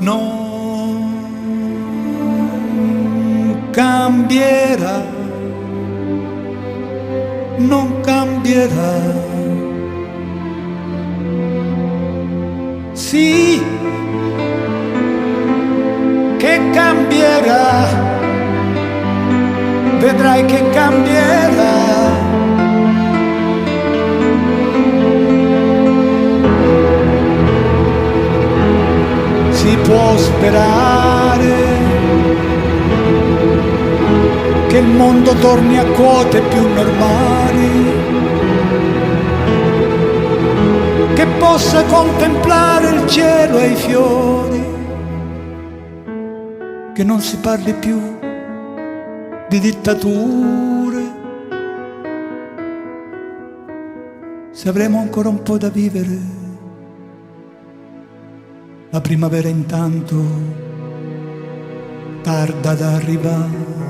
non cambierà, non cambierà. Sì, che cambierà, vedrai che cambierà. Si può sperare che il mondo torni a quote più normali, che possa contemplare il cielo e i fiori, che non si parli più di dittature. Se avremo ancora un po' da vivere, la primavera intanto tarda ad arrivare.